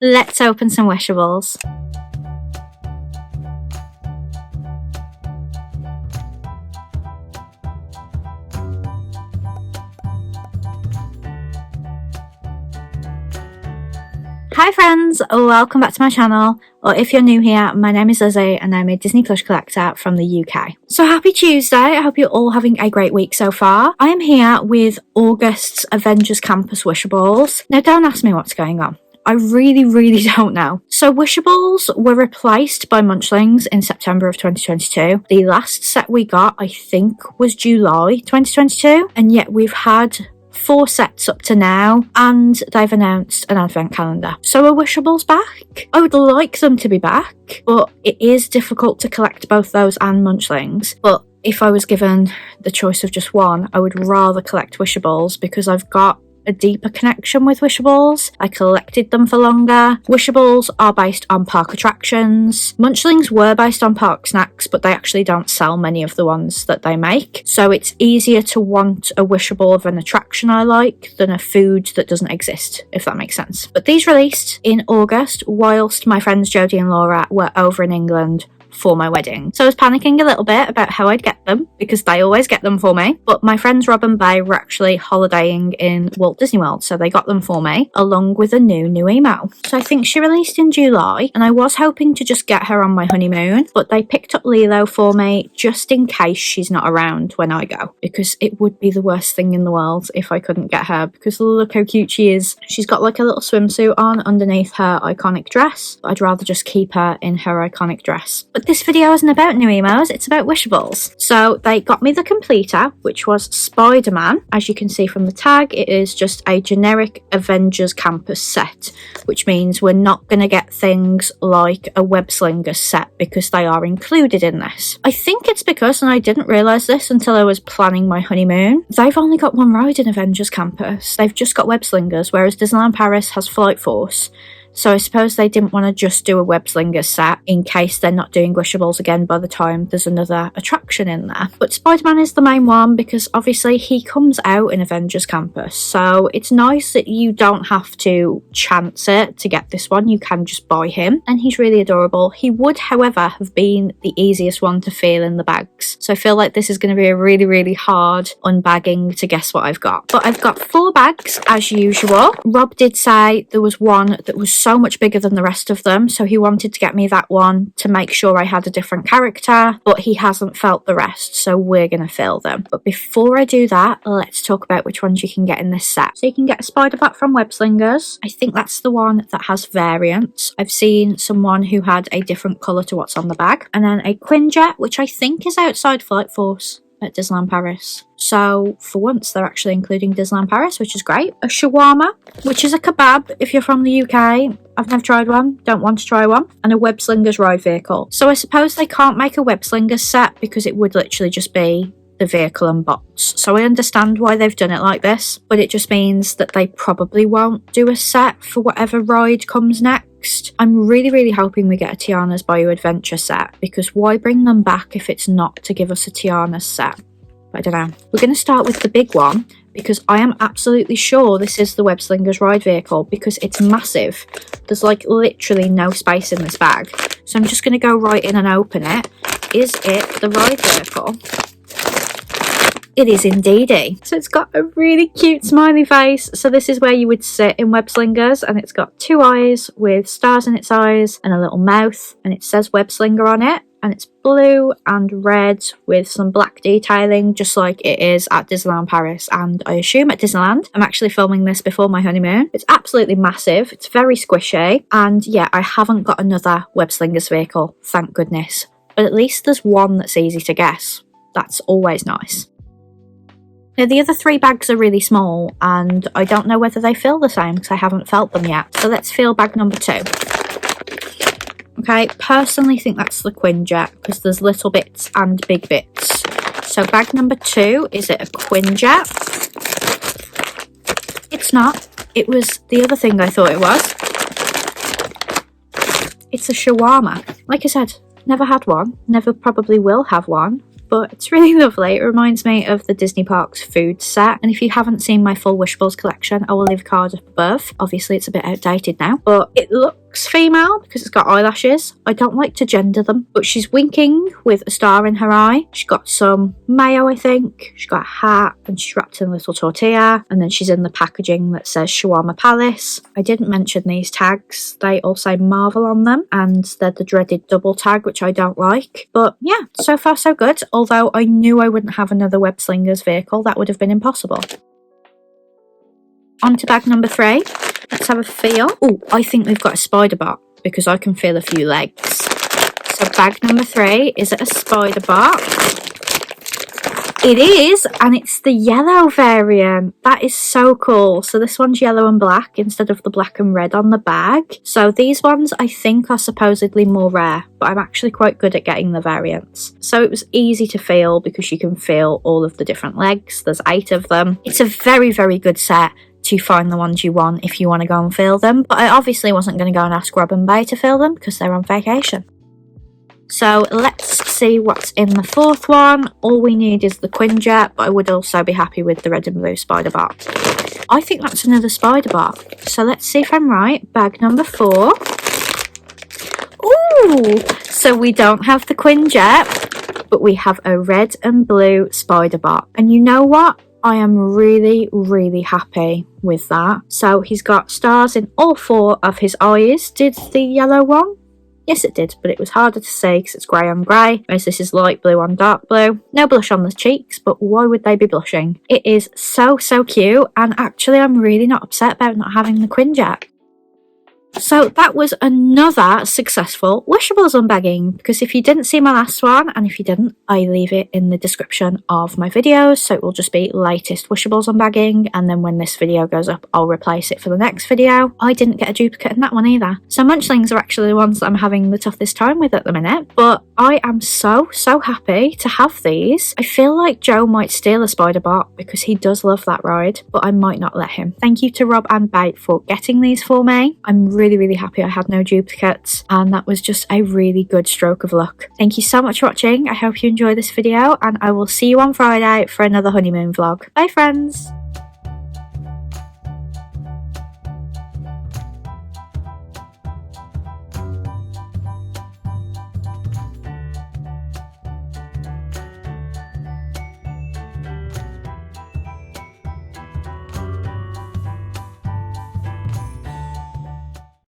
Let's open some Wishables. Hi friends, welcome back to my channel, or if you're new here, my name is Lizzie and I'm a Disney plush collector from the UK. So happy Tuesday, I hope you're all having a great week so far. I am here with August's Avengers Campus Wishables. Now don't ask me what's going on. I really don't know. So Wishables were replaced by Munchlings in September of 2022. The last set we got, I think, was July 2022, and yet we've had 4 sets up to now, and they've announced an advent calendar. So are Wishables back? I would like them to be back, but it is difficult to collect both those and Munchlings. But if I was given the choice of just one, I would rather collect Wishables because I've got a deeper connection with Wishables. I collected them for longer. Wishables are based on park attractions. Munchlings were based on park snacks, but they actually don't sell many of the ones that they make. So it's easier to want a Wishable of an attraction I like than a food that doesn't exist, if that makes sense. But these released in August whilst my friends Jodie and Laura were over in England for my wedding. So I was panicking a little bit about how I'd get them because they always get them for me, but my friends Rob and Bay were actually holidaying in Walt Disney World, so they got them for me along with a new email. So I think she released in July, and I was hoping to just get her on my honeymoon, but they picked up Lilo for me just in case she's not around when I go, because it would be the worst thing in the world if I couldn't get her, because look how cute she is. She's got like a little swimsuit on underneath her iconic dress. I'd rather just keep her in her iconic dress. But this video isn't about new emos, it's about Wishables. So they got me the completer, which was Spider-Man. As you can see from the tag, it is just a generic Avengers Campus set, which means we're not going to get things like a web slinger set because they are included in this. I think it's because, and I didn't realise this until I was planning my honeymoon, they've only got one ride in Avengers Campus. They've just got web slingers, whereas Disneyland Paris has Flight Force. So I suppose they didn't want to just do a web slinger set in case they're not doing Wishables again by the time there's another attraction in there. But Spider-Man is the main one because obviously he comes out in Avengers Campus. So it's nice that you don't have to chance it to get this one. You can just buy him, and he's really adorable. He would, however, have been the easiest one to feel in the bags. So I feel like this is going to be a really hard unbagging to guess what I've got. But I've got 4 bags as usual. Rob did say there was one that was so much bigger than the rest of them, so he wanted to get me that one to make sure I had a different character, but he hasn't felt the rest, so we're gonna fill them. But before I do that, let's talk about which ones you can get in this set. So you can get a spider bat from Web Slingers. I think that's the one that has variants. I've seen someone who had a different colour to what's on the bag, and then a Quinjet, which I think is outside Flight Force at Disneyland Paris. So for once they're actually including Disneyland Paris, which is great. A shawarma, which is a kebab if you're from the UK. I've never tried one, don't want to try one. And a web slingers ride vehicle. So I suppose they can't make a web slingers set because it would literally just be the vehicle and bots. So I understand why they've done it like this, but it just means that they probably won't do a set for whatever ride comes next. I'm really hoping we get a Tiana's Bayou Adventure set, because why bring them back if it's not to give us a Tiana's set? I don't know. We're going to start with the big one because I am absolutely sure this is the Web Slingers ride vehicle because it's massive. There's like literally no space in this bag. So I'm just going to go right in and open it. Is it the ride vehicle? It is indeedy. So it's got a really cute smiley face. So this is where you would sit in Web Slingers, and it's got 2 eyes with stars in its eyes and a little mouth, and it says Web Slinger on it, and it's blue and red with some black detailing, just like it is at Disneyland Paris and I assume at Disneyland. I'm actually filming this before my honeymoon. It's absolutely massive. It's very squishy, and yeah, I haven't got another Web Slingers vehicle, thank goodness. But at least there's one that's easy to guess. That's always nice. Now the other 3 bags are really small, and I don't know whether they feel the same because I haven't felt them yet. So let's feel bag number 2. Okay, personally think that's the Quinjet because there's little bits and big bits. So bag number 2, is it a Quinjet? It's not. It was the other thing I thought it was. It's a shawarma. Like I said, never had one, never probably will have one. but it's really lovely. It reminds me of the Disney Parks food set, and if you haven't seen my full Wishables collection, I will leave a card up above. Obviously it's a bit outdated now, but it looks female because it's got eyelashes. I don't like to gender them, but she's winking with a star in her eye. She's got some mayo, I think. She's got a hat and she's wrapped in a little tortilla, and then she's in the packaging that says Shawarma Palace. I didn't mention these tags. They all say Marvel on them, and they're the dreaded double tag, which I don't like. But yeah, so far so good, although I knew I wouldn't have another web slingers vehicle. That would have been impossible. On to bag number 3. Let's have a feel. Oh, I think we've got a spider bot because I can feel a few legs. So bag number 3, is it a spider bot? It is, and it's the yellow variant. That is so cool. So this one's yellow and black instead of the black and red on the bag. So these ones I think are supposedly more rare, but I'm actually quite good at getting the variants. So it was easy to feel because you can feel all of the different legs. There's 8 of them. It's a very, very good set to find the ones you want if you want to go and feel them. But I obviously wasn't going to go and ask Rob and Bay to feel them because they're on vacation. So let's see what's in the 4th one. All we need is the Quinjet, but I would also be happy with the red and blue spider bot. I think that's another spider bot. So let's see if I'm right. Bag number 4. Ooh! So we don't have the Quinjet, but we have a red and blue spider bot. And you know what? I am really, really happy with that. So he's got stars in all 4 of his eyes. Did the yellow one? Yes, it did, but it was harder to see because it's grey on grey, whereas this is light blue on dark blue. No blush on the cheeks, but why would they be blushing? It is so, so cute, and actually I'm really not upset about not having the Quinjet. So that was another successful Wishables unbagging, because if you didn't see my last one, and if you didn't, I leave it in the description of my videos, so it will just be latest Wishables unbagging, and then when this video goes up, I'll replace it for the next video. I didn't get a duplicate in that one either. So munchlings are actually the ones that I'm having the toughest time with at the minute, but I am so, so happy to have these. I feel like Joe might steal a spider bot because he does love that ride, but I might not let him. Thank you to Rob and Bay for getting these for me. I'm really happy I had no duplicates, and that was just a really good stroke of luck. Thank you so much for watching. I hope you enjoyed this video, and I will see you on Friday for another honeymoon vlog. Bye friends!